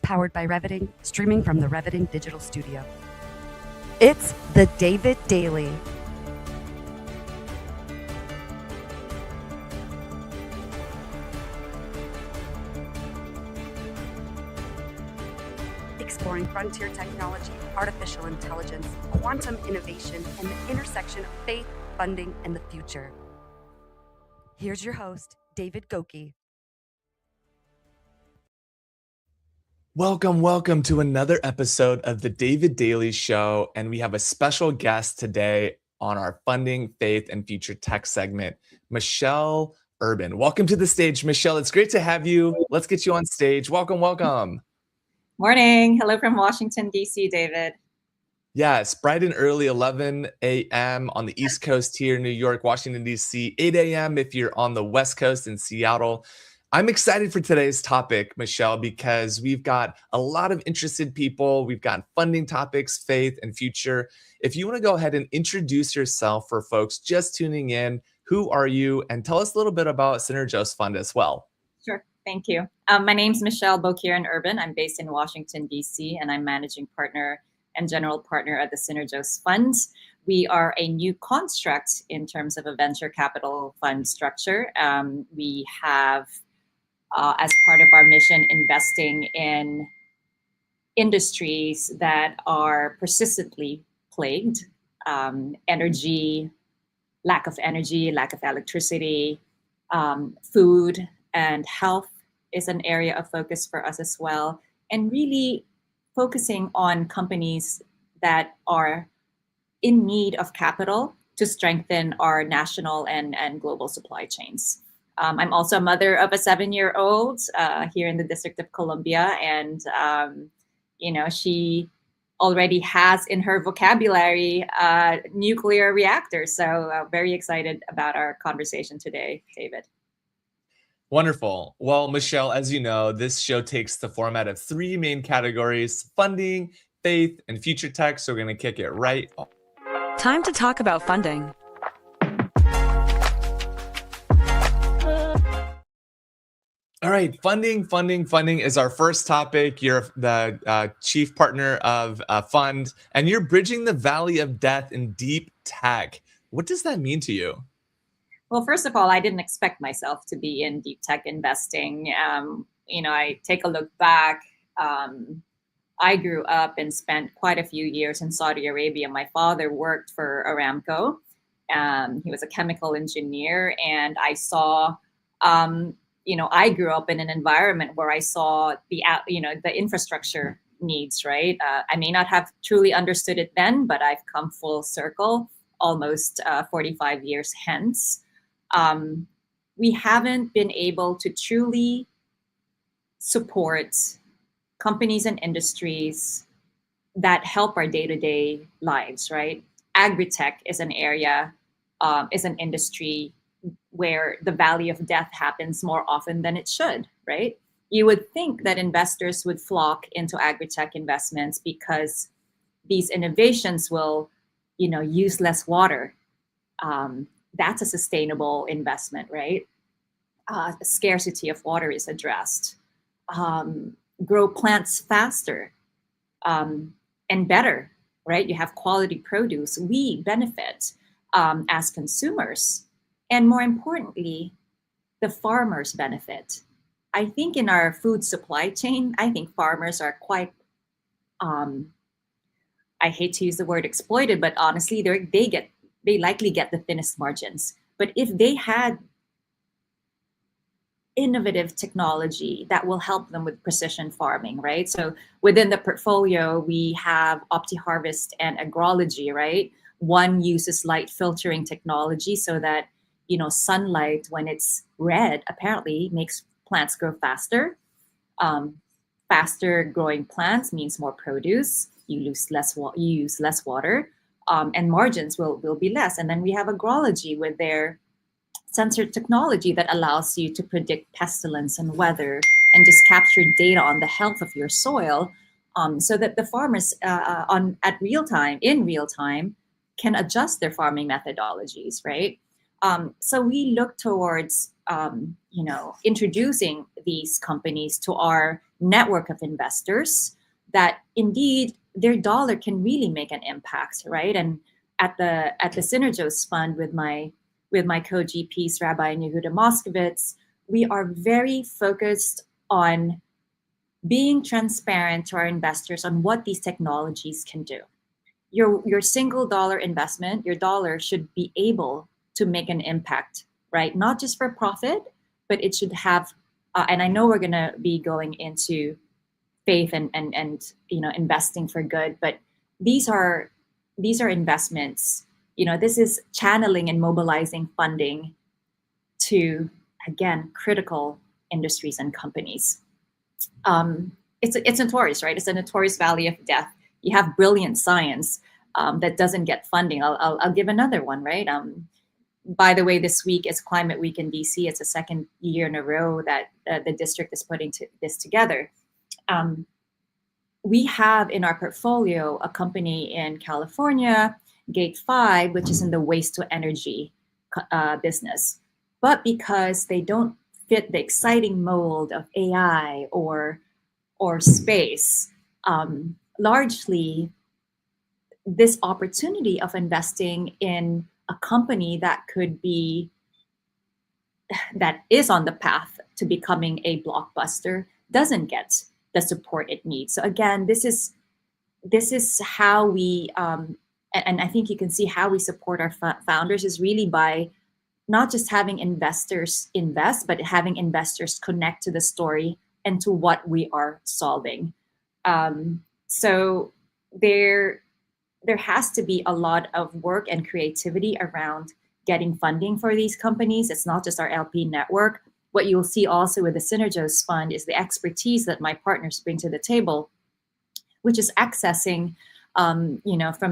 powered by Reviting, streaming from the Reviting Digital Studio. It's the David Daily. Exploring frontier technology, artificial intelligence, quantum innovation, and the intersection of faith, funding, and the future. Here's your host, David Goki. Welcome to another episode of the David Daily Show, and we have a special guest today on our Funding, Faith, and Future Tech segment, Michelle Urben. Welcome to the stage, Michelle. It's great to have you. Let's get you on stage. Welcome. Morning. Hello from Washington, D.C., David. Yes, bright and early, 11 a.m. on the East Coast here in New York, Washington, D.C., 8 a.m. if you're on the West Coast in Seattle. I'm excited for today's topic, Michelle, because we've got a lot of interested people. We've got funding topics, faith, and future. If you want to go ahead and introduce yourself for folks just tuning in, who are you? And tell us a little bit about Synergos Fund as well. Sure. Thank you. My name's Michelle Urben. I'm based in Washington, D.C., and I'm managing partner and general partner at the Synergos Fund. We are a new construct in terms of a venture capital fund structure. We have as part of our mission, investing in industries that are persistently plagued. Energy, lack of electricity, food and health is an area of focus for us as well. And really focusing on companies that are in need of capital to strengthen our national and global supply chains. I'm also a mother of a 7-year-old here in the District of Columbia, and she already has in her vocabulary nuclear reactors. So very excited about our conversation today, David. Wonderful. Well, Michelle, as you know, this show takes the format of 3 main categories: funding, faith, and future tech. So we're going to kick it right off. Time to talk about funding. All right, funding is our first topic. You're the chief partner of a fund, and you're bridging the valley of death in deep tech. What does that mean to you? Well, first of all, I didn't expect myself to be in deep tech investing. I take a look back. I grew up and spent quite a few years in Saudi Arabia. My father worked for Aramco. He was a chemical engineer, and I saw I grew up in an environment where I saw the infrastructure needs, right? I may not have truly understood it then, but I've come full circle almost 45 years hence. We haven't been able to truly support companies and industries that help our day-to-day lives, right? Agri-tech is an area, is an industry where the valley of death happens more often than it should, right? You would think that investors would flock into agri-tech investments because these innovations will, use less water. That's a sustainable investment, right? Scarcity of water is addressed. Grow plants faster and better, right? You have quality produce. We benefit as consumers. And more importantly, the farmers benefit. I think in our food supply chain, I think farmers are quite, I hate to use the word exploited, but honestly, they likely get the thinnest margins. But if they had innovative technology that will help them with precision farming, right? So within the portfolio, we have OptiHarvest and Agrology, right? One uses light filtering technology so that sunlight, when it's red, apparently makes plants grow faster. Faster growing plants means more produce. You use less water, and margins will be less. And then we have Agrology with their sensor technology that allows you to predict pestilence and weather and just capture data on the health of your soil, so that the farmers in real time can adjust their farming methodologies, right? So we look towards, introducing these companies to our network of investors that indeed their dollar can really make an impact, right? And at the Synergos Fund with my co-GPs, Rabbi and Yehuda Moskovitz, we are very focused on being transparent to our investors on what these technologies can do. Your single dollar investment, your dollar should be able to make an impact, right? Not just for profit, but it should have. And I know we're going to be going into faith and investing for good, but these are investments. This is channeling and mobilizing funding to, again, critical industries and companies. It's notorious, right? It's a notorious valley of death. You have brilliant science that doesn't get funding. I'll give another one, right? By the way, this week is Climate Week in DC. It's the second year in a row that the district is putting this together. We have in our portfolio a company in California, Gate 5, which is in the waste to energy business. But because they don't fit the exciting mold of AI or space, largely this opportunity of investing in a company that is on the path to becoming a blockbuster doesn't get the support it needs. So again, this is how we, and I think you can see how we support our founders is really by not just having investors invest, but having investors connect to the story and to what we are solving. So there has to be a lot of work and creativity around getting funding for these companies. It's not just our LP network. What you'll see also with the Synergos Fund is the expertise that my partners bring to the table, which is accessing, from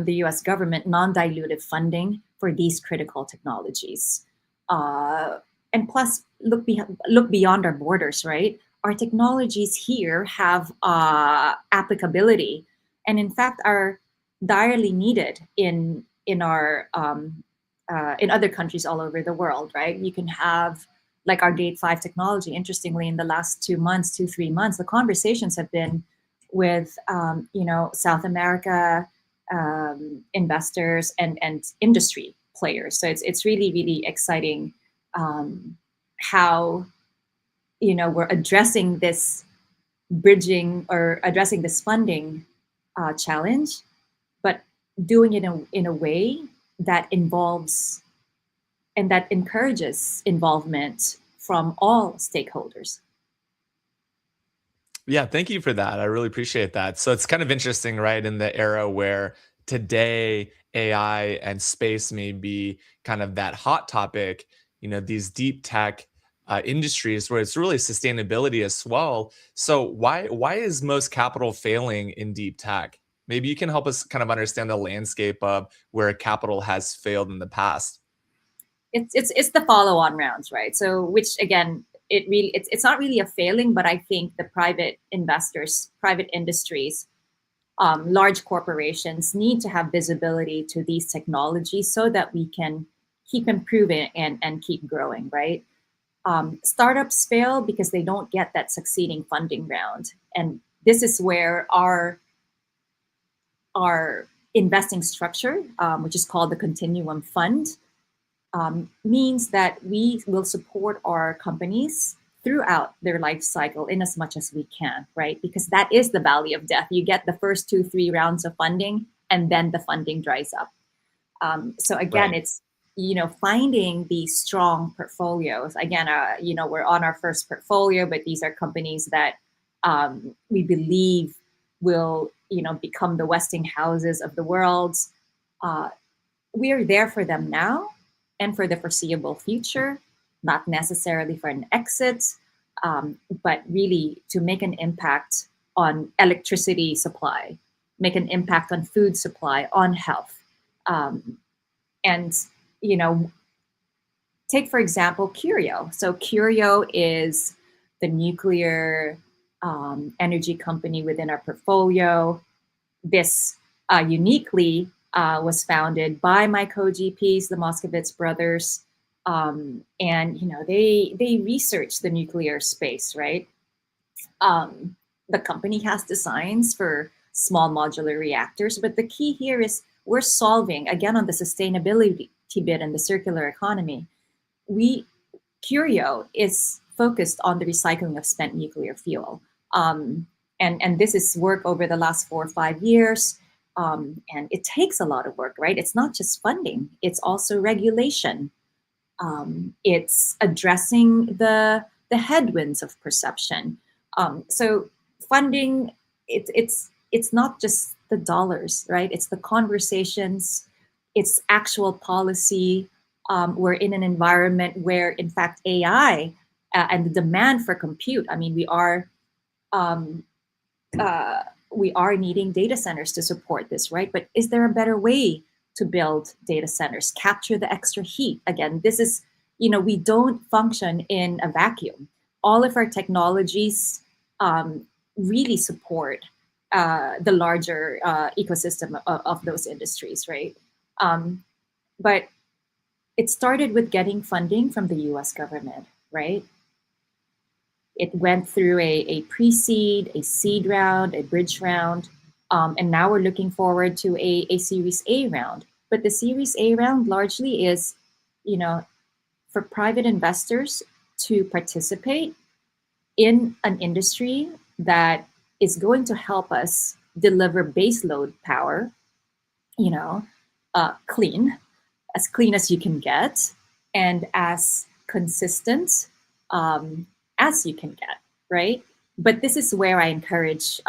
the U.S. government, non-dilutive funding for these critical technologies. And plus, look beyond our borders, right? Our technologies here have applicability, and in fact, are direly needed in our in other countries all over the world, right? You can have like our Gate 5 technology. Interestingly, in the last 3 months, the conversations have been with South America investors and industry players. So it's really, really exciting how we're addressing this funding challenge, but doing it in a way that involves and that encourages involvement from all stakeholders. Yeah, thank you for that. I really appreciate that. So it's kind of interesting, right? In the era where today AI and space may be kind of that hot topic, these deep tech industries where it's really sustainability as well. So why is most capital failing in deep tech? Maybe you can help us kind of understand the landscape of where capital has failed in the past. It's the follow-on rounds, right? So which again, it's not really a failing, but I think the private investors, private industries, large corporations need to have visibility to these technologies so that we can keep improving and keep growing, right? Startups fail because they don't get that succeeding funding round, and this is where our investing structure, which is called the Continuum Fund, means that we will support our companies throughout their life cycle in as much as we can, right? Because that is the valley of death. You get the first 2-3 rounds of funding, and then the funding dries up. So again, Right. it's finding these strong portfolios. Again, we're on our first portfolio, but these are companies that we believe will become the Westinghouses of the world. We are there for them now and for the foreseeable future, not necessarily for an exit, but really to make an impact on electricity supply, make an impact on food supply, on health. And, take, for example, Curio. So Curio is the nuclear energy company within our portfolio. This uniquely was founded by my co-GPs, the Moskovitz brothers, And they research the nuclear space, right? The company has designs for small modular reactors, but the key here is we're solving again on the sustainability bit and the circular economy. Curio is focused on the recycling of spent nuclear fuel. And this is work over the last 4 or 5 years. And it takes a lot of work, right? It's not just funding, it's also regulation. It's addressing the headwinds of perception. So funding, it's not just the dollars, right? It's the conversations, it's actual policy. We're in an environment where, in fact, AI and the demand for compute. I mean, we are needing data centers to support this, right? But is there a better way to build data centers? Capture the extra heat. Again, this is, we don't function in a vacuum. All of our technologies really support the larger ecosystem of those industries, right? But it started with getting funding from the US government, right? It went through a pre-seed, a seed round, a bridge round, and now we're looking forward to a Series A round. But the Series A round largely is, for private investors to participate in an industry that is going to help us deliver baseload power, clean as you can get, and as consistent as you can get, right? But this is where I encourage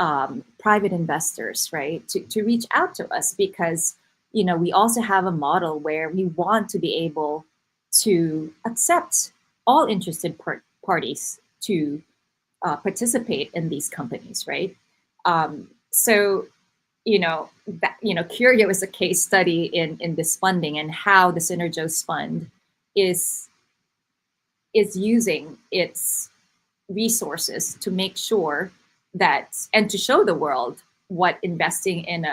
private investors, right, to reach out to us, because we also have a model where we want to be able to accept all interested parties to participate in these companies, right? So Curio is a case study in this funding and how the Synergos Fund is using its resources to make sure that, and to show the world what investing in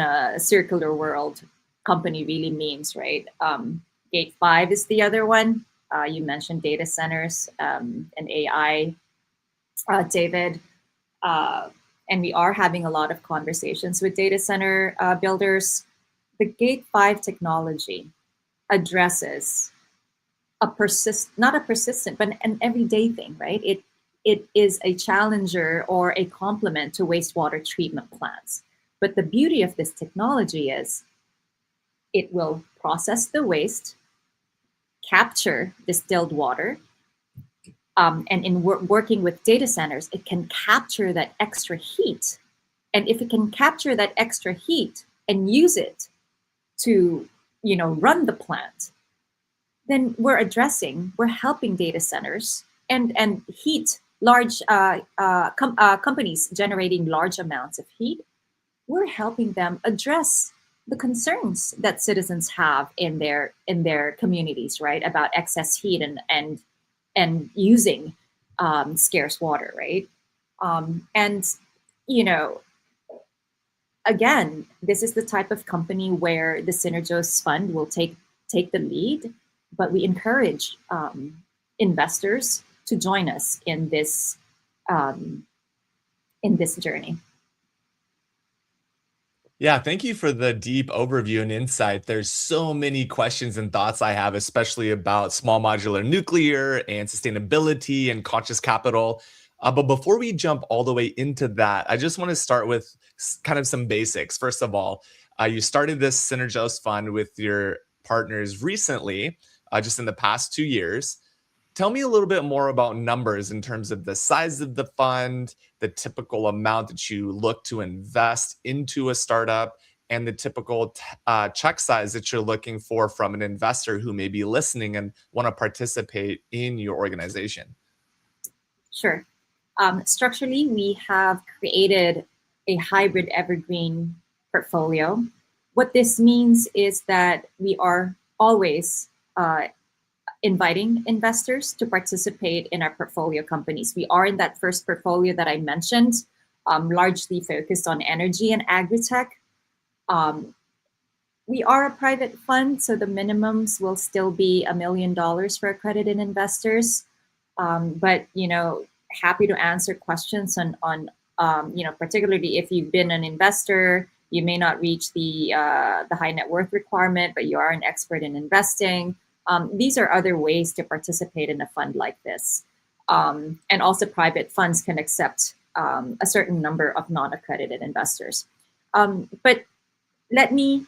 a circular world company really means, right? Gate 5 is the other one. You mentioned data centers and AI, David. And we are having a lot of conversations with data center builders. The Gate 5 technology addresses not a persistent, but an everyday thing, right? It is a challenger or a complement to wastewater treatment plants. But the beauty of this technology is it will process the waste, capture distilled water, and in working with data centers, it can capture that extra heat. And if it can capture that extra heat and use it to, run the plant, then we're helping data centers and heat large companies generating large amounts of heat. We're helping them address the concerns that citizens have in their communities, right, about excess heat and using scarce water, right? And again, this is the type of company where the Synergos Fund will take the lead, but we encourage investors to join us in this journey. Yeah, thank you for the deep overview and insight. There's so many questions and thoughts I have, especially about small modular nuclear and sustainability and conscious capital. But before we jump all the way into that, I just want to start with kind of some basics. First of all, you started this Synergos Fund with your partners recently, just in the past 2 years. Tell me a little bit more about numbers in terms of the size of the fund, the typical amount that you look to invest into a startup, and the typical check size that you're looking for from an investor who may be listening and want to participate in your organization. Sure. Structurally, we have created a hybrid evergreen portfolio. What this means is that we are always inviting investors to participate in our portfolio companies. We are in that first portfolio that I mentioned, largely focused on energy and agri-tech. We are a private fund, so the minimums will still be $1 million for accredited investors. But happy to answer questions on particularly if you've been an investor, you may not reach the high net worth requirement, but you are an expert in investing. These are other ways to participate in a fund like this. And also, private funds can accept a certain number of non-accredited investors. But let me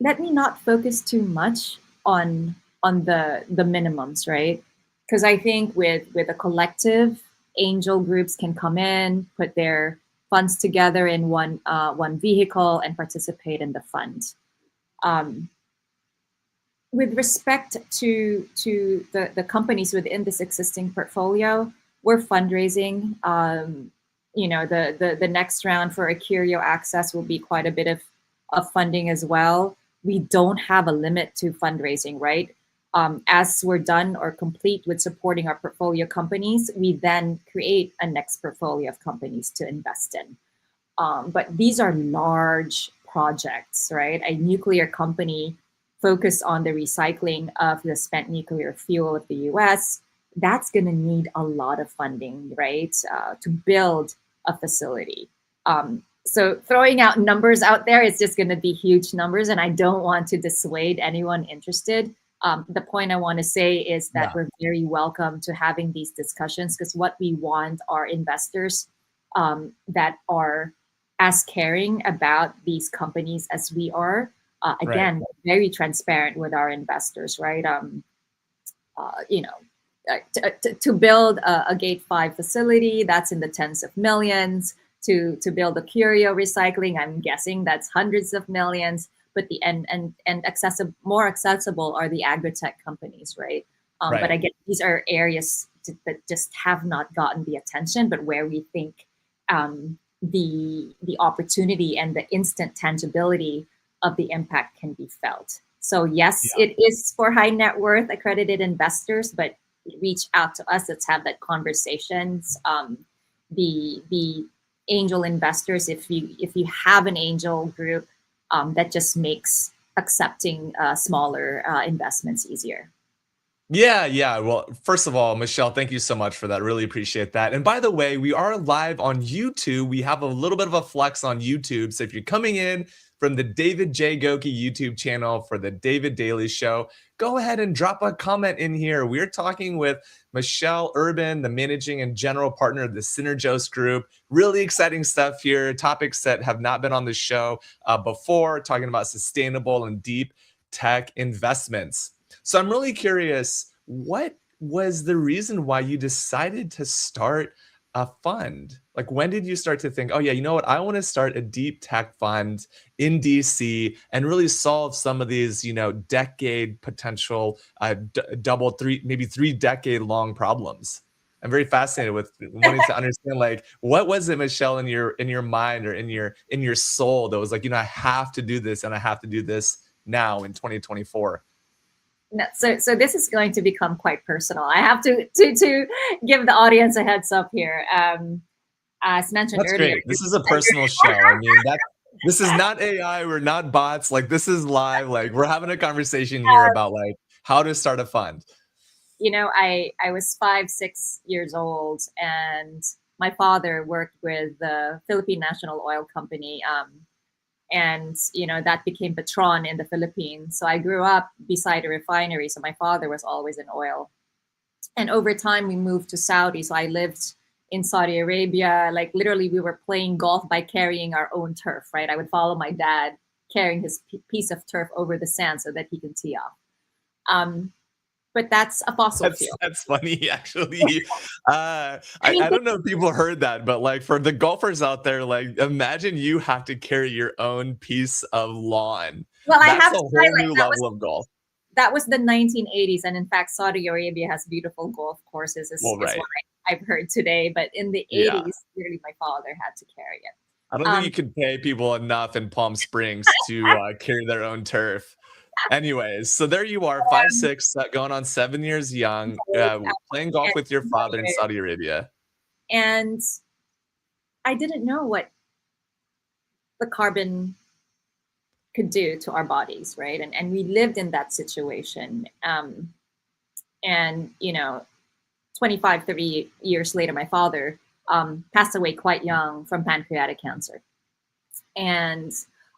not focus too much on the minimums, right? Because I think with a collective, angel groups can come in, put their funds together in one vehicle, and participate in the fund. With respect to the companies within this existing portfolio, we're fundraising. The next round for Acurio Access will be quite a bit of funding as well. We don't have a limit to fundraising, right? As we're done or complete with supporting our portfolio companies, we then create a next portfolio of companies to invest in. But these are large projects, right? A nuclear company focused on the recycling of the spent nuclear fuel of the US, that's going to need a lot of funding, right, to build a facility. So throwing out numbers out there is just going to be huge numbers, and I don't want to dissuade anyone interested. The point I want to say is that we're very welcome to having these discussions, because what we want are investors that are as caring about these companies as we are. Again, very transparent with our investors, right? To build a Gate 5 facility, that's in the tens of millions. To build a Curio recycling, I'm guessing that's hundreds of millions. But more accessible are the agri-tech companies, right? But again, these are areas that just have not gotten the attention, but where we think the opportunity and the instant tangibility of the impact can be felt. So yes, it is for high net worth accredited investors, but reach out to us. Let's have that conversations. The angel investors, if you have an angel group, that just makes accepting smaller investments easier. Yeah. Well, first of all, Michelle, thank you so much for that. Really appreciate that. And by the way, we are live on YouTube. We have a little bit of a flex on YouTube. So if you're coming in from the David J. Goki YouTube channel for the David Daily Show, go ahead and drop a comment in here. We're talking with Michelle Urben, the managing and general partner of the Synergos Group. Really exciting stuff here. Topics that have not been on the show before, talking about sustainable and deep tech investments. So I'm really curious, what was the reason why you decided to start a fund? Like, when did you start to think, oh yeah, you know what, I want to start a deep tech fund in DC and really solve some of these, decade potential, maybe 3 decade long problems? I'm very fascinated with wanting to understand, like, what was it, Michelle, in your mind or in your soul that was like, I have to do this, and I have to do this now in 2024. No, so this is going to become quite personal. I have to give the audience a heads up here. As mentioned earlier, great. This is a personal show. I mean, this is not AI. We're not bots. Like, this is live. Like, we're having a conversation here about like how to start a fund. I was 5-6 years old, and my father worked with the Philippine National Oil Company. And that became Petron in the Philippines. So I grew up beside a refinery. So my father was always in oil. And over time, we moved to Saudi. So I lived in Saudi Arabia. Like, literally, we were playing golf by carrying our own turf, right? I would follow my dad carrying his piece of turf over the sand so that he can tee off. But that's a fossil fuel. That's funny, actually. I don't know if people heard that, but like, for the golfers out there, like, imagine you have to carry your own piece of lawn. Well, that's a whole new level of golf. That was the 1980s, and in fact, Saudi Arabia has beautiful golf courses, is what I've heard today. But in the 80s, clearly my father had to carry it. I don't think you could pay people enough in Palm Springs to carry their own turf. Anyways, so there you are, 5'6", going on 7 years young, playing golf with your father in Saudi Arabia. And I didn't know what the carbon could do to our bodies, right? And we lived in that situation. And, 25, 30 years later, my father passed away quite young from pancreatic cancer. And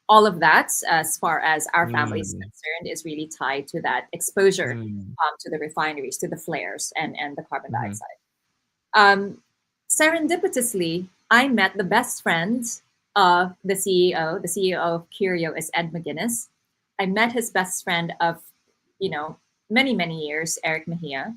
all of that, as far as our family is concerned, is really tied to that exposure to the refineries, to the flares and the carbon dioxide. Serendipitously, I met the best friend of the CEO. The CEO of Curio is Ed McGuinness. I met his best friend of, many, many years, Eric Mejia.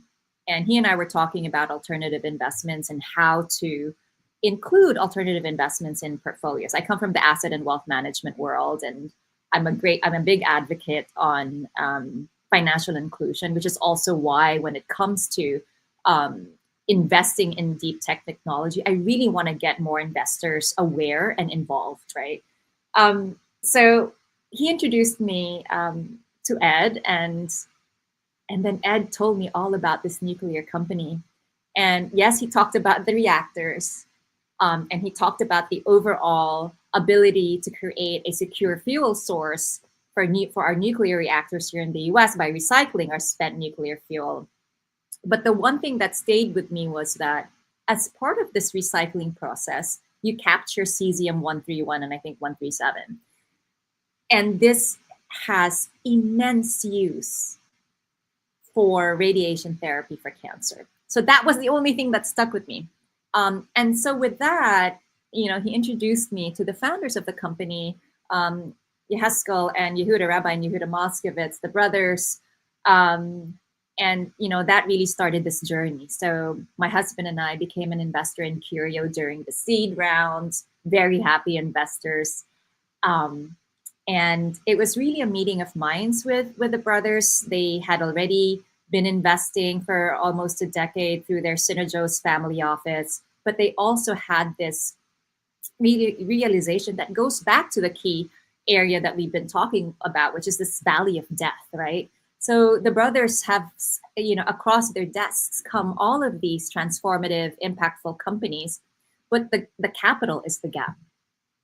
And he and I were talking about alternative investments and how to include alternative investments in portfolios. I come from the asset and wealth management world, and I'm a big advocate on financial inclusion, which is also why when it comes to investing in deep tech technology, I really want to get more investors aware and involved, right? So he introduced me to Ed, and then Ed told me all about this nuclear company. And yes, he talked about the reactors, and he talked about the overall ability to create a secure fuel source for our nuclear reactors here in the US by recycling our spent nuclear fuel. But the one thing that stayed with me was that as part of this recycling process, you capture cesium-131 and I think 137. And this has immense use for radiation therapy for cancer. So that was the only thing that stuck with me. And so with that, he introduced me to the founders of the company, Yeheskel and Yehuda, Rabbi and Yehuda Moskovitz, the brothers. And, that really started this journey. So my husband and I became an investor in Curio during the seed round, very happy investors. And it was really a meeting of minds with the brothers. They had already been investing for almost a decade through their Synergos family office, but they also had this realization that goes back to the key area that we've been talking about, which is this valley of death, right? So the brothers have, across their desks come all of these transformative, impactful companies, but the capital is the gap,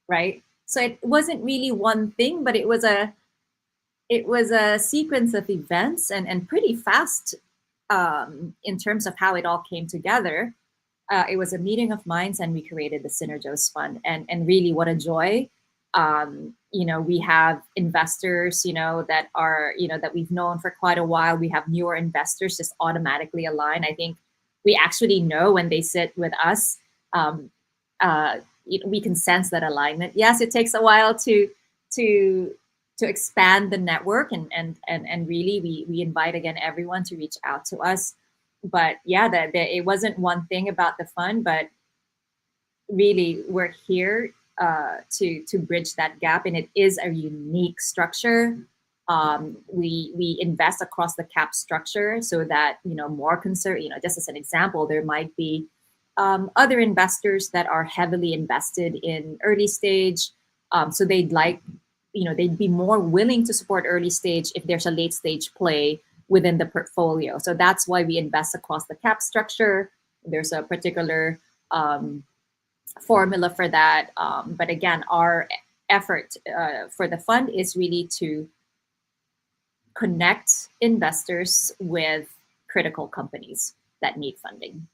right? So it wasn't really one thing, but it was a sequence of events and pretty fast in terms of how it all came together. It was a meeting of minds, and we created the Synergos Fund. And really, what a joy! We have investors, that are, that we've known for quite a while. We have newer investors just automatically align. I think we actually know when they sit with us. We can sense that alignment. Yes, it takes a while to expand the network, and really we invite again everyone to reach out to us. But yeah, it wasn't one thing about the fund, but really we're here to bridge that gap, and it is a unique structure. We invest across the cap structure so that more just as an example, there might be other investors that are heavily invested in early stage. So they'd be more willing to support early stage if there's a late stage play within the portfolio. So that's why we invest across the cap structure. There's a particular formula for that. But again, our effort for the fund is really to connect investors with critical companies that need funding.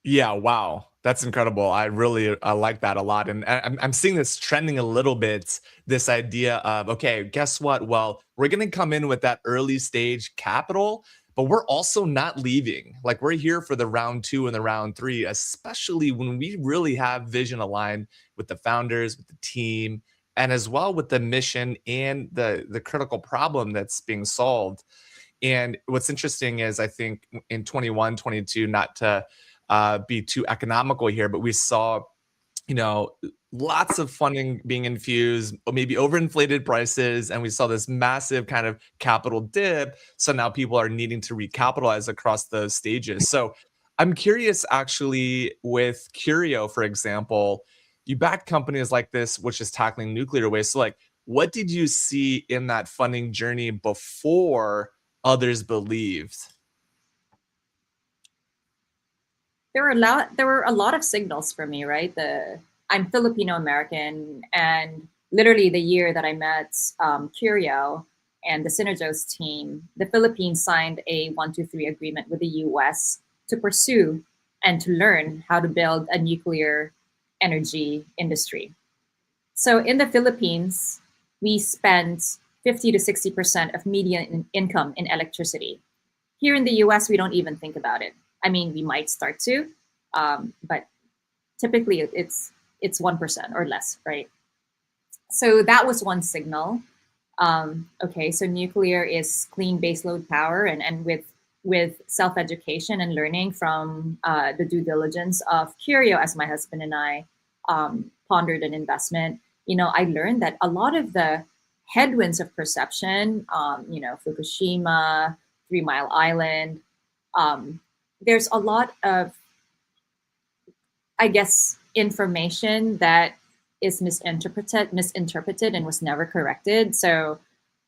Yeah, wow. That's incredible. I like that a lot. And I'm seeing this trending a little bit, this idea of, okay, guess what? Well, we're going to come in with that early stage capital, but we're also not leaving. Like, we're here for the round 2 and the round 3, especially when we really have vision aligned with the founders, with the team, and as well with the mission and the critical problem that's being solved. And what's interesting is, I think in 21, 22, not to be too economical here, but we saw, lots of funding being infused, maybe overinflated prices, and we saw this massive kind of capital dip. So now people are needing to recapitalize across those stages. So I'm curious, actually, with Curio, for example, you back companies like this, which is tackling nuclear waste. So, like, what did you see in that funding journey before others believed? There were a lot of signals for me, right? I'm Filipino American, and literally the year that I met Curio and the Synergos team, the Philippines signed a 123 agreement with the US to pursue and to learn how to build a nuclear energy industry. So in the Philippines, we spend 50 to 60% of median income in electricity. Here in the US, we don't even think about it. I mean, we might start to, but typically it's 1% or less, right? So that was one signal. Okay, so nuclear is clean baseload power, and with self-education and learning from the due diligence of Curio, as my husband and I pondered an investment, I learned that a lot of the headwinds of perception, Fukushima, 3 Mile Island, there's a lot of, I guess, information that is misinterpreted and was never corrected. So,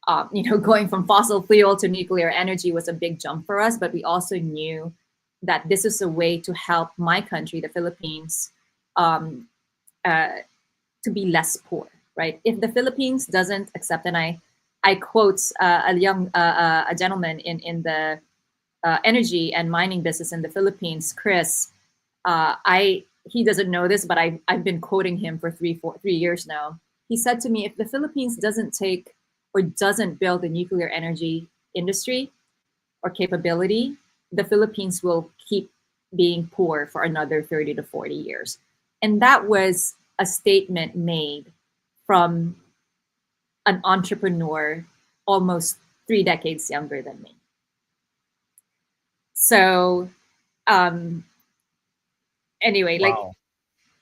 going from fossil fuel to nuclear energy was a big jump for us, but we also knew that this is a way to help my country, the Philippines, to be less poor, right? If the Philippines doesn't accept, and I quote a gentleman in the energy and mining business in the Philippines, Chris. He doesn't know this, but I've been quoting him for 3 years now. He said to me, if the Philippines doesn't take or doesn't build a nuclear energy industry or capability, the Philippines will keep being poor for another 30 to 40 years. And that was a statement made from an entrepreneur almost 3 decades younger than me. So anyway, Wow.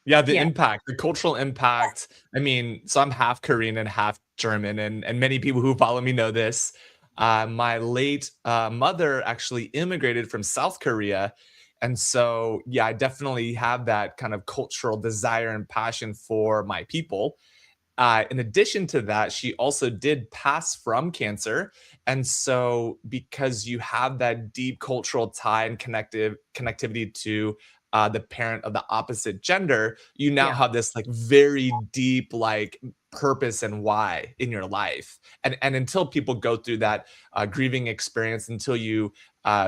Yeah, the yeah, impact, the cultural impact. I mean, so I'm half Korean and half German, and many people who follow me know this. My late mother actually immigrated from South Korea. And so, yeah, I definitely have that kind of cultural desire and passion for my people. In addition to that, she also did pass from cancer. And so, because you have that deep cultural tie and connectivity to the parent of the opposite gender, you now yeah, have this like very deep like purpose and why in your life. And until people go through that grieving experience, until you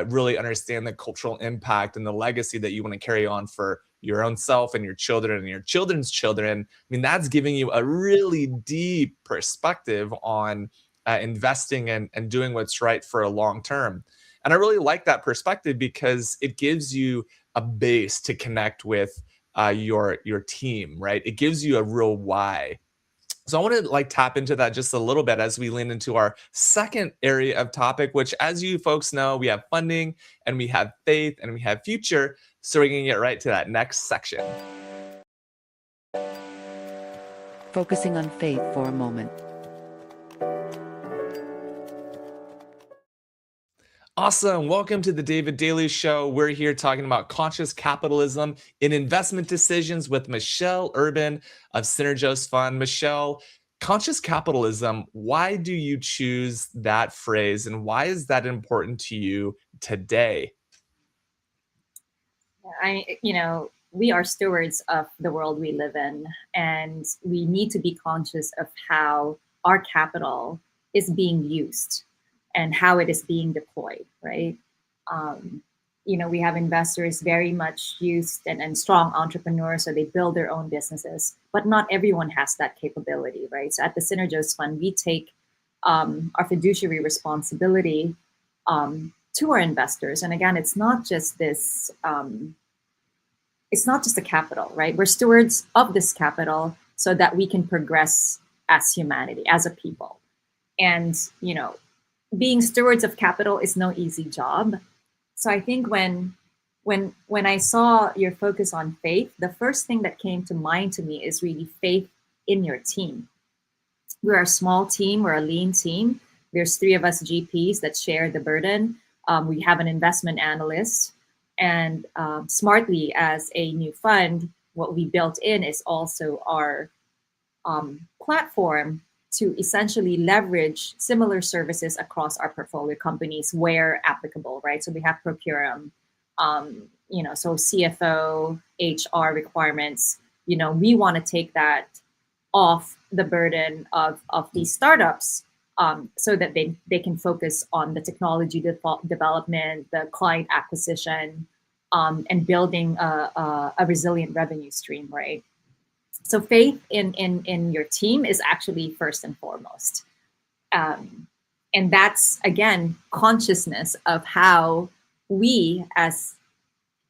really understand the cultural impact and the legacy that you want to carry on for your own self and your children and your children's children, I mean, that's giving you a really deep perspective on investing and doing what's right for a long term. And I really like that perspective because it gives you a base to connect with your team, right? It gives you a real why. So I want to like tap into that just a little bit as we lean into our second area of topic, which, as you folks know, we have funding and we have faith and we have future. So we're going to get right to that next section. Focusing on faith for a moment. Awesome. Welcome to the David Daly Show. We're here talking about conscious capitalism in investment decisions with Michelle Urben of Synergos Fund. Michelle, conscious capitalism, why do you choose that phrase and why is that important to you today? we are stewards of the world we live in, and we need to be conscious of how our capital is being used and how it is being deployed, right? Um, we have investors very much used and strong entrepreneurs, so they build their own businesses, but not everyone has that capability, right? So at the Synergos Fund, we take our fiduciary responsibility to our investors. And again, it's not just this, it's not just the capital, right? We're stewards of this capital so that we can progress as humanity, as a people. And, being stewards of capital is no easy job. So I think when I saw your focus on faith, the first thing that came to mind to me is really faith in your team. We're a small team, we're a lean team. There's 3 of us GPs that share the burden. We have an investment analyst, and smartly, as a new fund, what we built in is also our platform to essentially leverage similar services across our portfolio companies where applicable, right? So we have procurement, so CFO, HR requirements. We want to take that off the burden of these startups, so that they can focus on the technology development, the client acquisition, and building a resilient revenue stream, right? So faith in your team is actually first and foremost. And that's, again, consciousness of how we as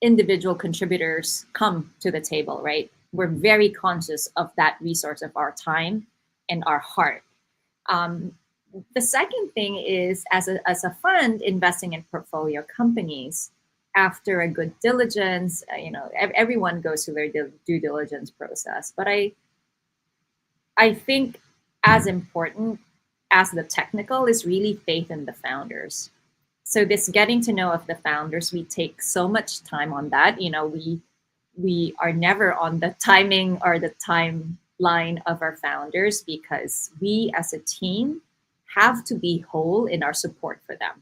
individual contributors come to the table, right? We're very conscious of that resource of our time and our heart. The second thing is, as a fund investing in portfolio companies, after a good diligence, everyone goes through their due diligence process. But I think as important as the technical is really faith in the founders. So this getting to know of the founders, we take so much time on that. We are never on the timing or the timeline of our founders, because we as a team have to be whole in our support for them.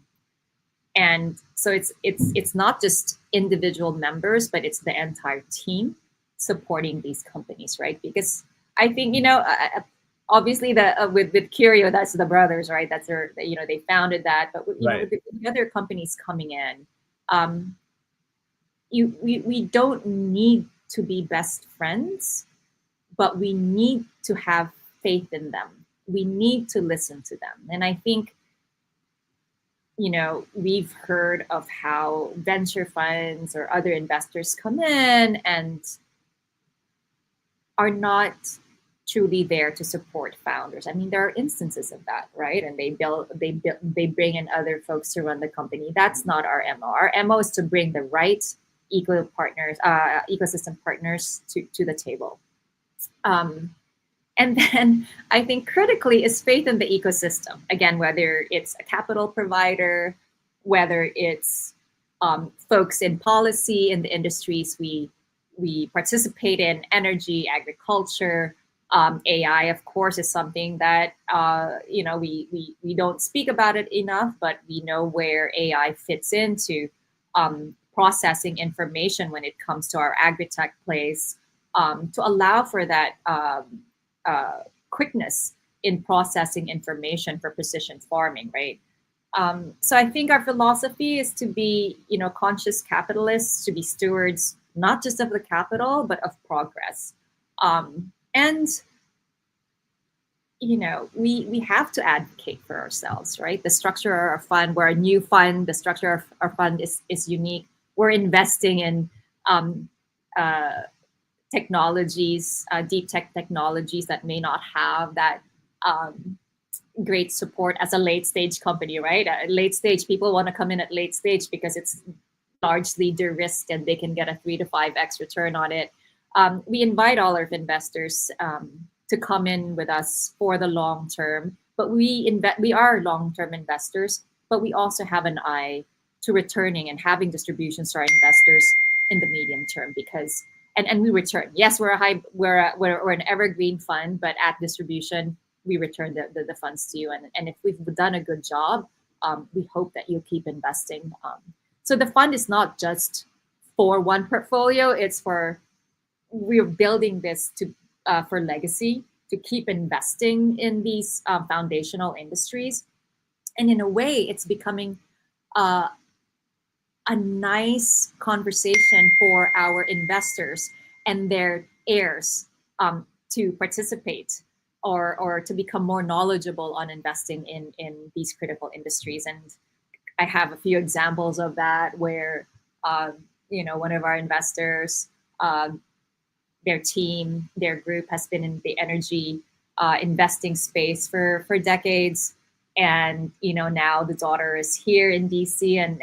And so it's not just individual members, but it's the entire team supporting these companies, right? Because I think, obviously with Curio, that's the brothers, right? That's they founded that. But with the other companies coming in, we don't need to be best friends, but we need to have faith in them. We need to listen to them. And I think, we've heard of how venture funds or other investors come in and are not truly there to support founders. I mean, there are instances of that, right? And they bring in other folks to run the company. That's not our MO. Our MO is to bring the right ecosystem partners to the table. And then I think critically is faith in the ecosystem. Again, whether it's a capital provider, whether it's folks in policy in the industries we participate in, energy, agriculture, AI, of course, is something that we don't speak about it enough, but we know where AI fits into processing information when it comes to our agri-tech place, to allow for that quickness in processing information for precision farming, right? So I think our philosophy is to be, conscious capitalists, to be stewards not just of the capital, but of progress. And we have to advocate for ourselves, right? The structure of our fund, we're a new fund. The structure of our fund is unique. We're investing in technologies, deep tech technologies that may not have that great support as a late stage company, right? At late stage, people want to come in at late stage because it's largely de-risked and they can get a 3 to 5x return on it. We invite all our investors to come in with us for the long term, but we are long-term investors, but we also have an eye to returning and having distributions to our investors in the medium term, because and we return. Yes, we're an evergreen fund, but at distribution, we return the funds to you. And if we've done a good job, we hope that you'll keep investing. So the fund is not just for one portfolio. We're building this for legacy, to keep investing in these foundational industries. And in a way, it's becoming a nice conversation for our investors and their heirs to participate or to become more knowledgeable on investing in these critical industries. And I have a few examples of that where, one of our investors, their team, their group has been in the energy investing space for decades. And, now the daughter is here in DC and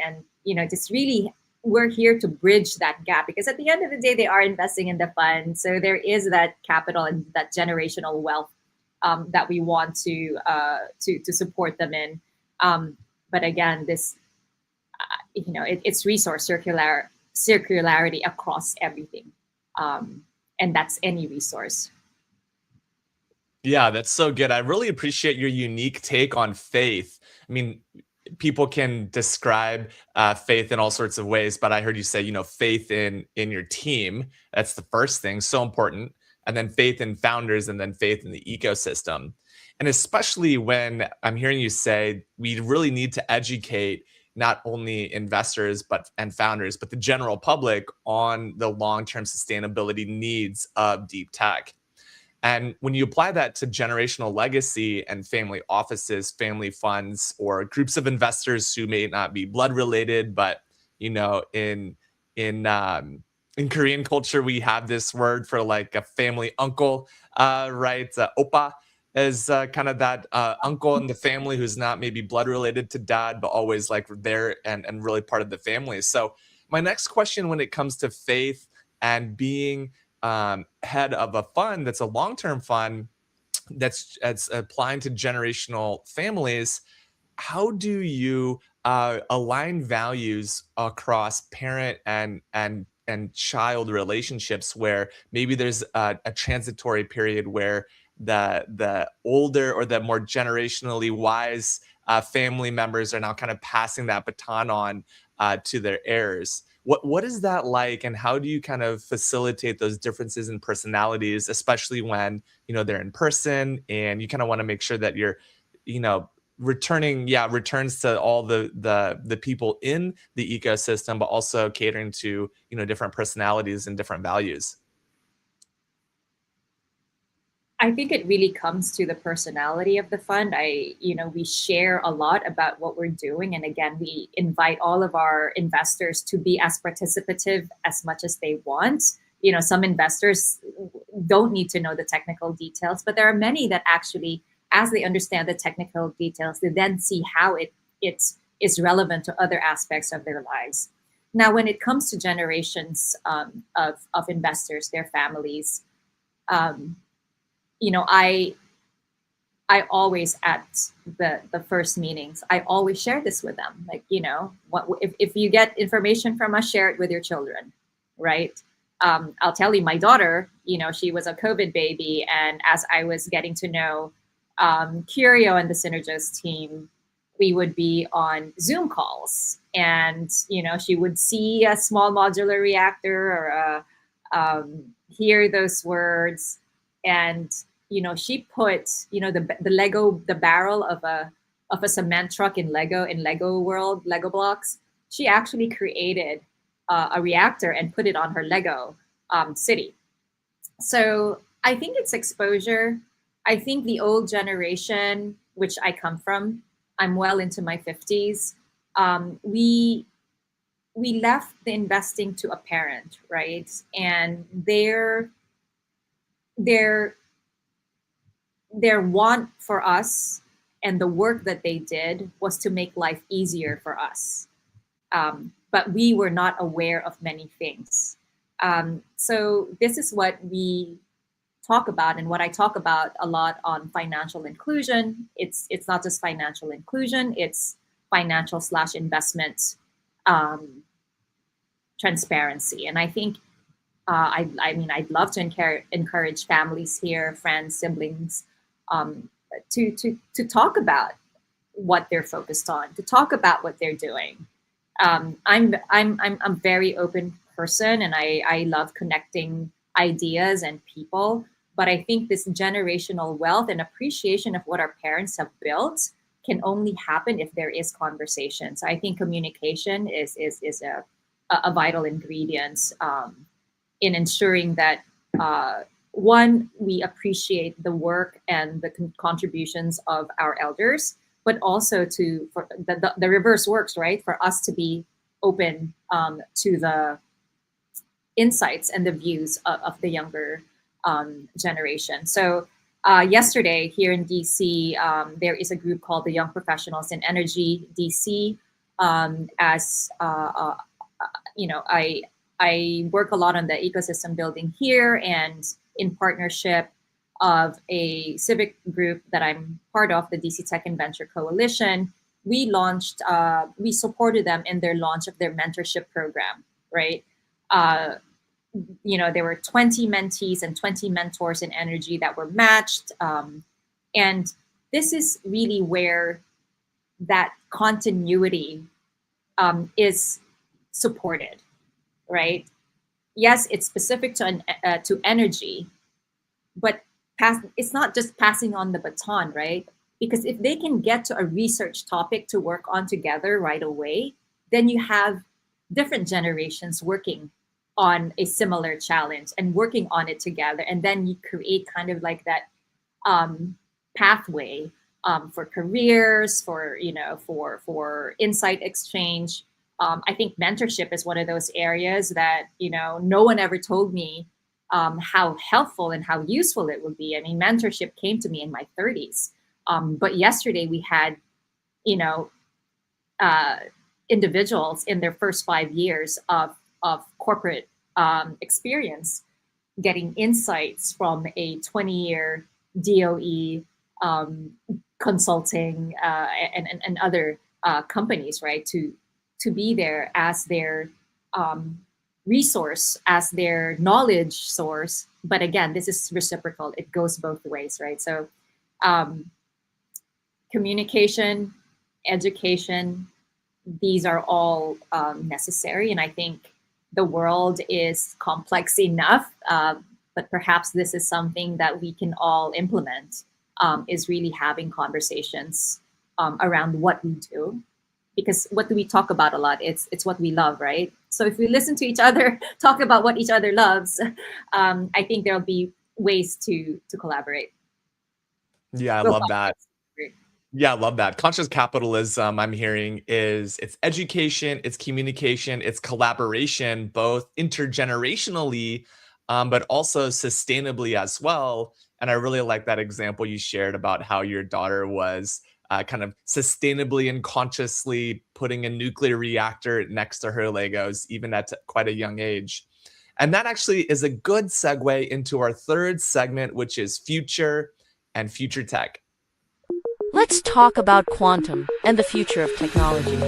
just really, we're here to bridge that gap, because at the end of the day, they are investing in the fund. So there is that capital and that generational wealth that we want to support them in. But again, this, it's resource circularity across everything. And that's any resource. Yeah, that's so good. I really appreciate your unique take on faith. I mean, people can describe faith in all sorts of ways, but I heard you say, faith in your team. That's the first thing. So important. and then faith in founders, and then faith in the ecosystem. And especially when I'm hearing you say we really need to educate not only investors and founders, but the general public on the long-term sustainability needs of deep tech. And when you apply that to generational legacy and family offices, family funds, or groups of investors who may not be blood related, but you know, in um, in Korean culture, we have this word for like a family uncle, right? Oppa is kind of that uncle in the family who's not maybe blood related to dad, but always like there and really part of the family. So my next question, when it comes to faith and being head of a fund that's a long-term fund that's applying to generational families, how do you align values across parent and child relationships where maybe there's a transitory period where the older or the more generationally wise family members are now kind of passing that baton on to their heirs? What is that like, and how do you kind of facilitate those differences in personalities, especially when they're in person and you kind of want to make sure that you're you know returns to all the people in the ecosystem, but also catering to different personalities and different values? I think it really comes to the personality of the fund. We share a lot about what we're doing. And again, we invite all of our investors to be as participative as much as they want. Some investors don't need to know the technical details, but there are many that actually, as they understand the technical details, they then see how it is relevant to other aspects of their lives. Now, when it comes to generations of investors, their families, I always at the first meetings, I always share this with them. Like, what if you get information from us, share it with your children, right? I'll tell you, my daughter, she was a COVID baby, and as I was getting to know Curio and the Synergist team, we would be on Zoom calls, and she would see a small modular reactor or hear those words. And she put the barrel of a cement truck in Lego world, Lego blocks. She actually created a reactor and put it on her Lego city. So I think it's exposure. I think the old generation, which I come from, I'm well into my 50s. We left the investing to a parent, right? And their want for us and the work that they did was to make life easier for us. But we were not aware of many things. So this is what we talk about, and what I talk about a lot on financial inclusion. It's not just financial inclusion, it's financial/investment transparency. And I think I'd love to encourage families here, friends, siblings, to talk about what they're focused on, to talk about what they're doing. I'm a very open person, and I love connecting ideas and people. But I think this generational wealth and appreciation of what our parents have built can only happen if there is conversation. So I think communication is a vital ingredient in ensuring that one, we appreciate the work and the contributions of our elders, but also for the reverse works, right? For us to be open to the insights and the views of the younger generation. So yesterday here in DC, there is a group called the Young Professionals in Energy DC. I work a lot on the ecosystem building here, and in partnership of a civic group that I'm part of, the DC Tech and Venture Coalition, we supported them in their launch of their mentorship program, right? There were 20 mentees and 20 mentors in energy that were matched. And this is really where that continuity is supported, right? Yes, it's specific to energy, but it's not just passing on the baton, right? Because if they can get to a research topic to work on together right away, then you have different generations working on a similar challenge and working on it together. And then you create kind of like that pathway for careers, for for insight exchange. I think mentorship is one of those areas that no one ever told me how helpful and how useful it would be. I mean, mentorship came to me in my 30s, but yesterday we had uh, individuals in their first 5 years of corporate experience getting insights from a 20-year DOE consulting and other companies, right? To be there as their resource, as their knowledge source. But again, this is reciprocal. It goes both ways, right? So communication, education, these are all necessary. And I think the world is complex enough, but perhaps this is something that we can all implement, is really having conversations around what we do. Because what do we talk about a lot? It's what we love, right? So if we listen to each other, talk about what each other loves, I think there'll be ways to collaborate. Yeah, I We'll love that. collaborate. Yeah, I love that. Conscious capitalism, I'm hearing, is it's education, it's communication, it's collaboration, both intergenerationally, but also sustainably as well. And I really like that example you shared about how your daughter was kind of sustainably and consciously putting a nuclear reactor next to her Legos, even at quite a young age. And that actually is a good segue into our third segment, which is future and future tech. Let's talk about quantum and the future of technology.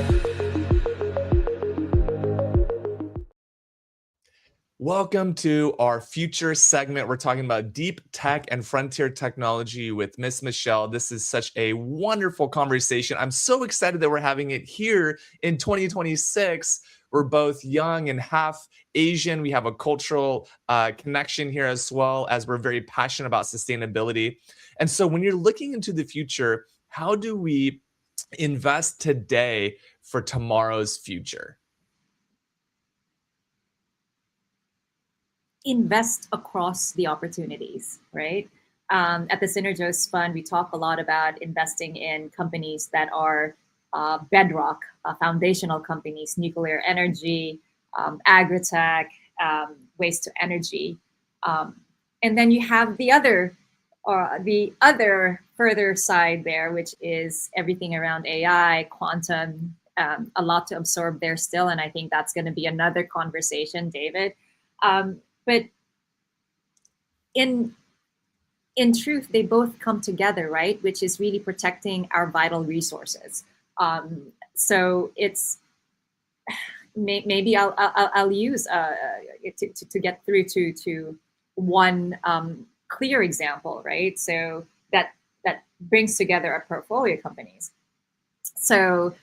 Welcome to our future segment. We're talking about deep tech and frontier technology with Miss Michelle. This is such a wonderful conversation. I'm so excited that we're having it here in 2026. We're both young and half Asian. We have a cultural connection here as well, as we're very passionate about sustainability. And so when you're looking into the future, how do we invest today for tomorrow's future? Invest across the opportunities, right? At the Synergos Fund, we talk a lot about investing in companies that are bedrock, foundational companies, nuclear energy, agri-tech, waste to energy. And then you have the other further side there, which is everything around AI, quantum, a lot to absorb there still. And I think that's going to be another conversation, David. But in truth, they both come together, right? Which is really protecting our vital resources. So it's maybe I'll use to get through to one clear example, right? So that brings together a portfolio of companies. So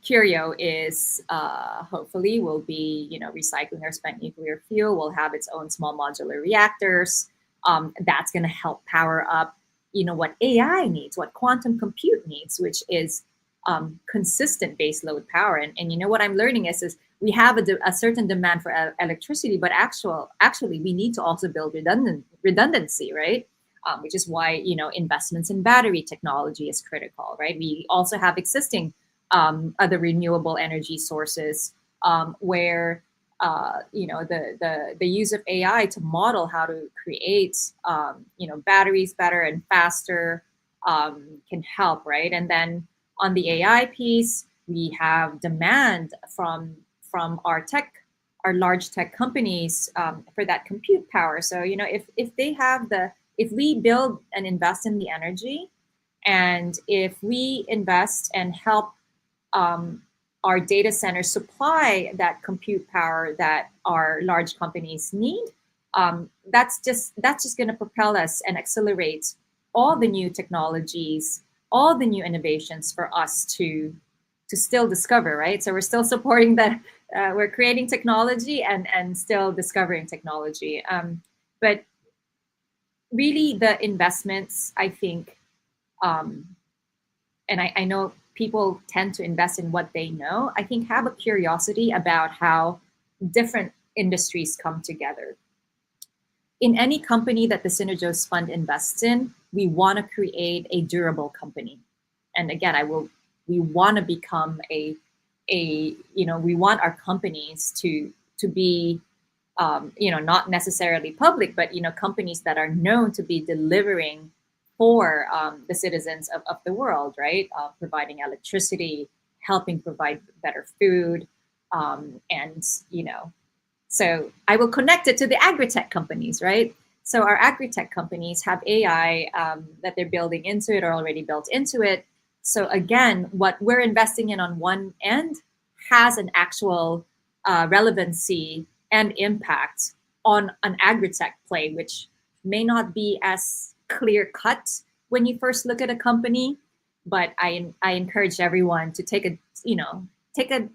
Curio is hopefully will be recycling our spent nuclear fuel. Will have its own small modular reactors. That's going to help power up what AI needs, what quantum compute needs, which is consistent baseload power. And what I'm learning is we have a certain demand for electricity, but actually we need to also build redundancy, right? Which is why investments in battery technology is critical, right? We also have existing other renewable energy sources where the use of AI to model how to create batteries better and faster can help, right? And then on the AI piece, we have demand from our large tech companies for that compute power. So if we build and invest in the energy, and if we invest and help our data centers supply that compute power that our large companies need, that's just going to propel us and accelerate all the new technologies, all the new innovations for us to still discover, right? So we're still supporting that. We're creating technology and still discovering technology. But really the investments, I think, and I know people tend to invest in what they know, I think have a curiosity about how different industries come together. In any company that the Synergos Fund invests in, we want to create a durable company. And again, we want to become we want our companies to be, not necessarily public, but, companies that are known to be delivering for the citizens of the world, right? Providing electricity, helping provide better food, and, so I will connect it to the agri-tech companies, right? So our agri-tech companies have AI that they're building into it or already built into it. So again, what we're investing in on one end has an actual relevancy and impact on an agri-tech play, which may not be as clear cut when you first look at a company. But I encourage everyone to take a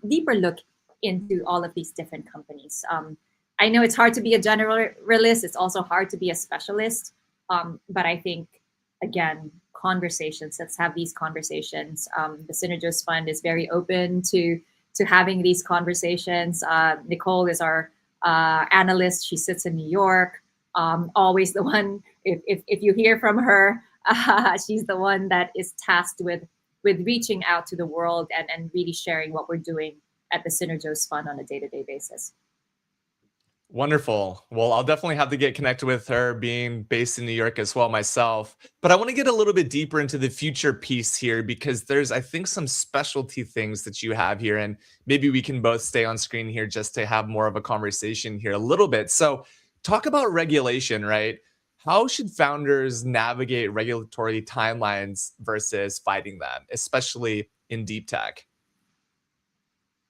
deeper look into all of these different companies. I know it's hard to be a generalist. It's also hard to be a specialist. But I think, again, conversations. Let's have these conversations. The Synergos Fund is very open to having these conversations. Nicole is our analyst. She sits in New York. Always the one. If you hear from her, she's the one that is tasked with reaching out to the world and really sharing what we're doing at the Synergos Fund on a day-to-day basis. Wonderful. Well, I'll definitely have to get connected with her, being based in New York as well myself. But I want to get a little bit deeper into the future piece here, because there's, I think, some specialty things that you have here. And maybe we can both stay on screen here just to have more of a conversation here a little bit. So talk about regulation, right? How should founders navigate regulatory timelines versus fighting them, especially in deep tech?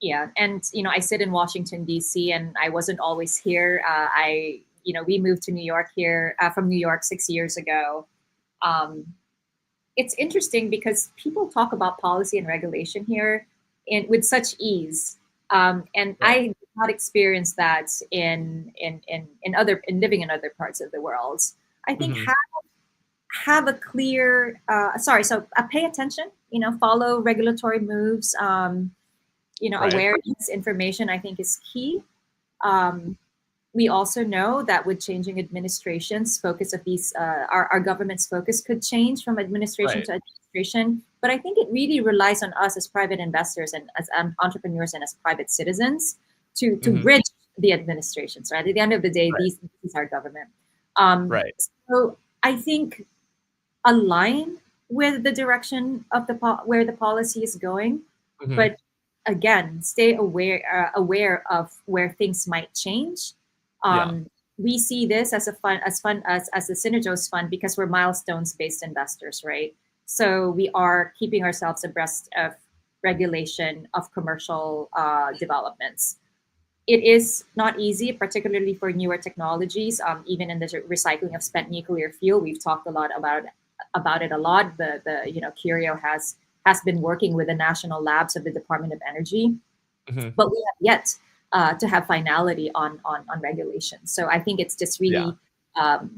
Yeah, and I sit in Washington D.C. and I wasn't always here. We moved to New York here from New York 6 years ago. It's interesting because people talk about policy and regulation here with such ease, and Right. I did not experience that in living in other parts of the world. I think Mhm. have a clear pay attention. Follow regulatory moves. Right. Awareness, information, I think is key. Um, we also know that with changing administrations, focus of these, our government's focus could change from administration Right. to administration. But I think it really relies on us as private investors and as entrepreneurs and as private citizens to Mhm. bridge the administrations, right? At the end of the day, Right. this is our government. Right. So I think align with the direction of where the policy is going, Mhm. but again, stay aware of where things might change. Yeah. We see this as as the Synergos Fund because we're milestones based investors, right? So we are keeping ourselves abreast of regulation of commercial developments. It is not easy, particularly for newer technologies. Even in the recycling of spent nuclear fuel, we've talked a lot about it a lot. Curio has been working with the national labs of the Department of Energy, Mhm. but we have yet to have finality on regulation. So I think it's just Yeah. really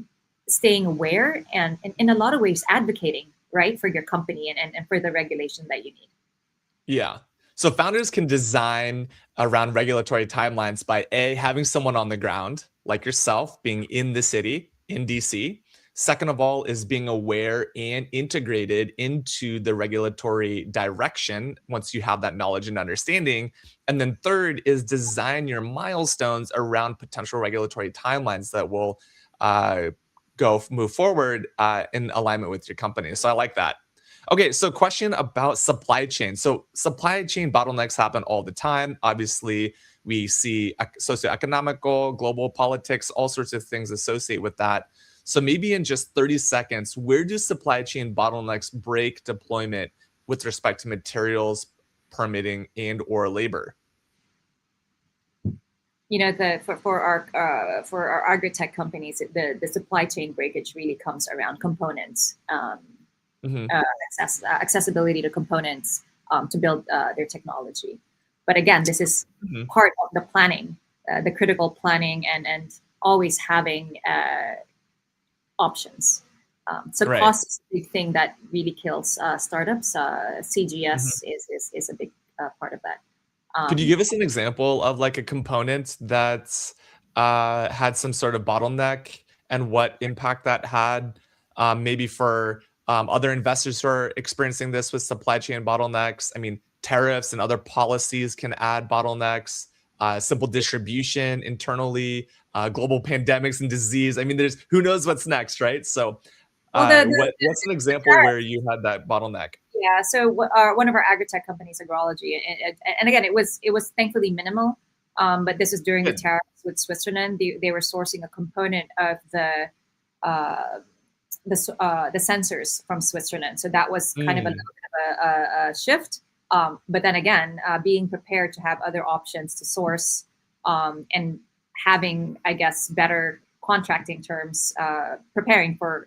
staying aware and in a lot of ways advocating, right, for your company and for the regulation that you need. Yeah. So founders can design around regulatory timelines by having someone on the ground, like yourself, being in the city, in DC. Second of all, is being aware and integrated into the regulatory direction once you have that knowledge and understanding. And then third is design your milestones around potential regulatory timelines that will uh, move forward in alignment with your company. So I like that. Okay, so question about supply chain. So supply chain bottlenecks happen all the time. Obviously, we see socioeconomical, global politics, all sorts of things associate with that. So maybe in just 30 seconds, where do supply chain bottlenecks break deployment with respect to materials, permitting, and or labor? For our agri-tech companies, the supply chain breakage really comes around components. Hmm. Accessibility to components to build their technology. But again, this is Hmm. part of the planning, the critical planning, and always having options. So Right. cost is a big thing that really kills startups. Mhm. CGS is a big part of that. Could you Um, give us an example of like a component that's had some sort of bottleneck and what impact that had, maybe for other investors who are experiencing this with supply chain bottlenecks? I mean, tariffs and other policies can add bottlenecks, simple distribution internally, global pandemics and disease. I mean, there's who knows what's next, right? So, well, what's an example where you had that bottleneck? yeah. So one of our agri-tech companies, Agrology, and again, it was thankfully minimal. But this is during the Good. tariffs with Switzerland. They were sourcing a component of uh, the sensors from Switzerland. So that was kind of a little Mm, bit of a shift. But then again, being prepared to have other options to source, and having, I guess, better contracting terms, preparing for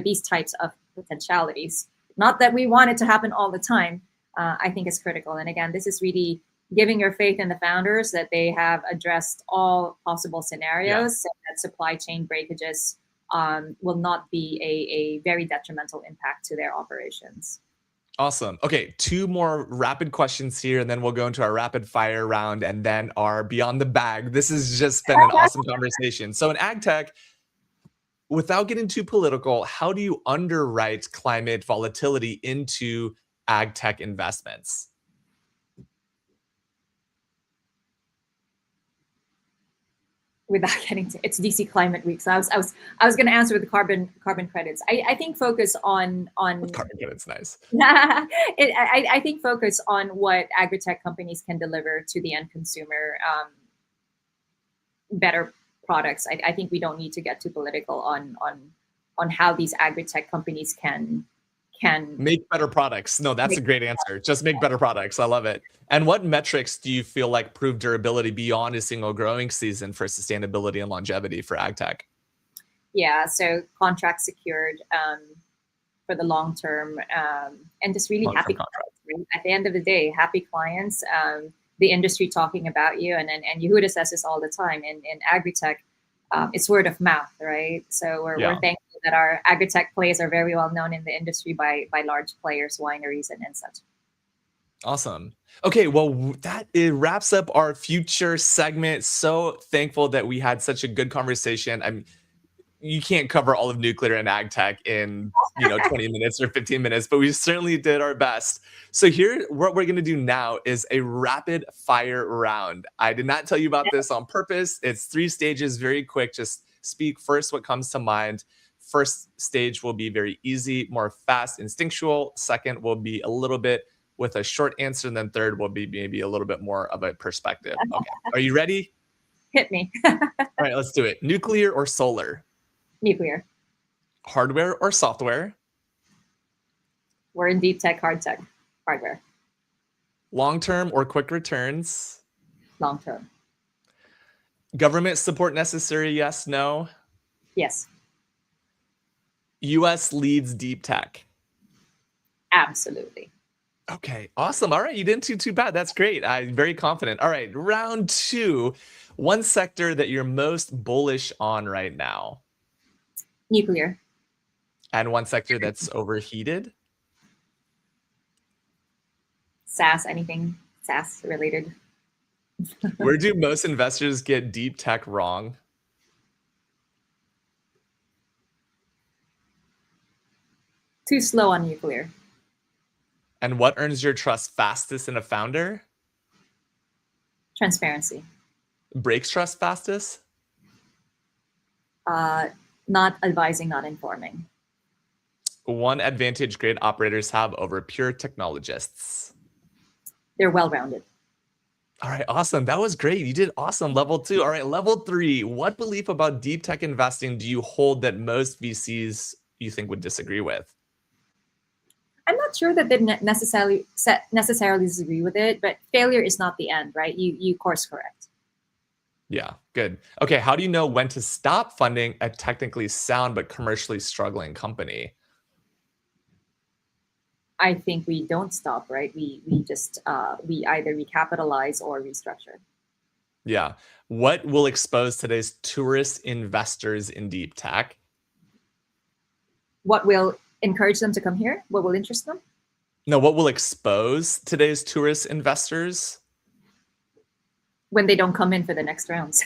these types of potentialities. Not that we want it to happen all the time. I think is critical. And again, this is really giving your faith in the founders that they have addressed all possible yeah. scenarios, so that supply chain breakages will not be a very detrimental impact to their operations. Awesome. Okay, two more rapid questions here, and then we'll go into our rapid fire round and then our beyond the bag. This has just been an awesome conversation. So in ag tech, without getting too political, how do you underwrite climate volatility into ag tech investments? Without getting to, it's DC Climate Week, so I was going to answer with the carbon credits. I think focus on With carbon credits, nice. I think focus on what agri-tech companies can deliver to the end consumer, better products. I think we don't need to get too political on how these agri-tech companies can Make better products. No, that's a make. great answer. Just make better products. I love it. And what metrics do you feel like prove durability beyond a single growing season for sustainability and longevity for ag tech? Yeah, so contracts secured, for the long term, and just really Long-term happy contract. clients, right? At the end of the day, happy clients, the industry talking about you, and Yehuda says this all the time in agri-tech. It's word of mouth, right? So we're Yeah. thankful that our agri-tech plays are very well known in the industry by large players, wineries, and such. Awesome. Okay, well, that it wraps up our future segment. So thankful that we had such a good conversation. I mean, you can't cover all of nuclear and ag tech in 20 minutes or 15 minutes, but we certainly did our best. So here, what we're going to do now is a rapid fire round. I did not tell you about this on purpose. It's 3 stages, very quick. Just speak first what comes to mind. First stage will be very easy, more fast, instinctual. Second will be a little bit with a short answer, and then third will be maybe a little bit more of a perspective. Okay, are you ready? Hit me. All right, let's do it. Nuclear or solar? Nuclear. Hardware or software? We're in deep tech, hard tech, hardware, Long-term or quick returns? long term. Government support necessary? Yes, no? Yes, US leads deep tech. absolutely. Okay, awesome. All right, you didn't do too bad. That's great. I'm very confident. All right, round 2. One sector that you're most bullish on right now, Nuclear. and one sector that's overheated. SaaS, anything SaaS related. Where do most investors get deep tech wrong? Too slow on nuclear. And what earns your trust fastest in a founder? Transparency. Breaks trust fastest? Not advising, not informing. One advantage great operators have over pure technologists. They're well rounded. All right, awesome. That was great. You did awesome. Level 2. All right, level 3. What belief about deep tech investing do you hold that most VCs you think would disagree with? I'm not sure that they necessarily disagree with it, but failure is not the end, right? You course correct. Yeah, good. Okay, how do you know when to stop funding a technically sound but commercially struggling company? I think we don't stop, right? We just we either recapitalize or restructure. Yeah. What will expose today's tourist investors in deep tech? What will encourage them to come here? What will interest them? No, what will expose today's tourist investors? When they don't come in for the next rounds.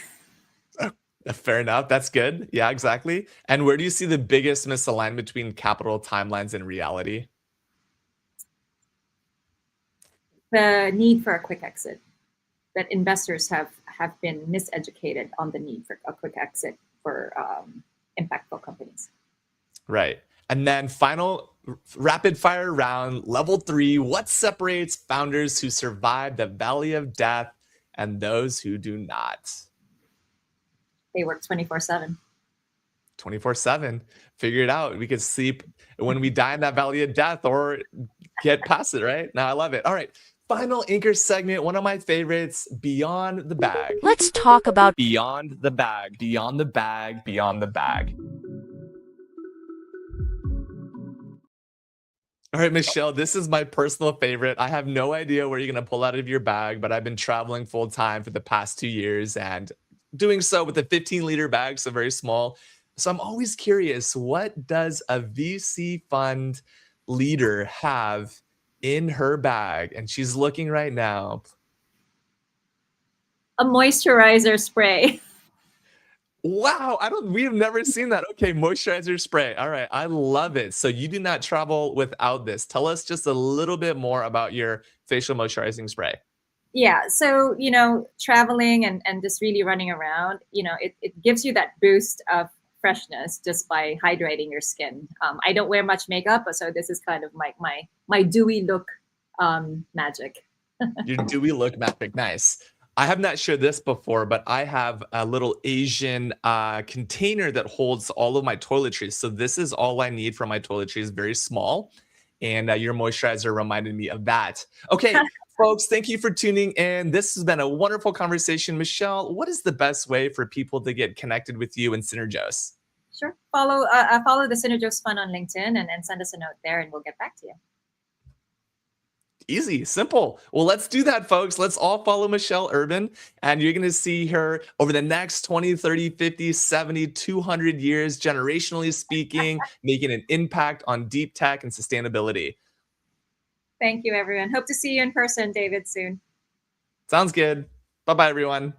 Fair enough. That's good. Yeah, exactly. And where do you see the biggest misalignment between capital timelines and reality? The need for a quick exit. That investors have been miseducated on the need for a quick exit for impactful companies. Right. And then final rapid fire round, level 3. What separates founders who survive the valley of death and those who do not? They work 24/7. 24/7. Figure it out. We could sleep when we die in that valley of death or get past it, right? Now I love it. All right. Final anchor segment, one of my favorites, Beyond the Bag. Let's talk about Beyond the bag, beyond the bag, beyond the bag. All right, Michelle, this is my personal favorite. I have no idea where you're going to pull out of your bag, but I've been traveling full time for the past 2 years and doing so with a 15-liter bag, so very small. So I'm always curious, what does a VC fund leader have in her bag? And she's looking right now. A moisturizer spray. Wow, we've never seen that. Okay, moisturizer spray. All right, I love it. So you do not travel without this. Tell us just a little bit more about your facial moisturizing spray. Yeah, so traveling and just really running around, it gives you that boost of freshness just by hydrating your skin. I don't wear much makeup, so this is kind of my dewy look magic. Your dewy look magic, nice. I have not shared this before, but I have a little Asian container that holds all of my toiletries. So this is all I need for my toiletries, very small. And your moisturizer reminded me of that. Okay, folks, thank you for tuning in. This has been a wonderful conversation. Michelle, what is the best way for people to get connected with you and Synergos? Sure. Follow the Synergos Fund on LinkedIn and send us a note there and we'll get back to you. Easy, simple. Well, let's do that, folks. Let's all follow Michelle Urben, and you're going to see her over the next 20, 30, 50, 70, 200 years, generationally speaking, making an impact on deep tech and sustainability. Thank you, everyone. Hope to see you in person, David, soon. Sounds good. Bye-bye, everyone.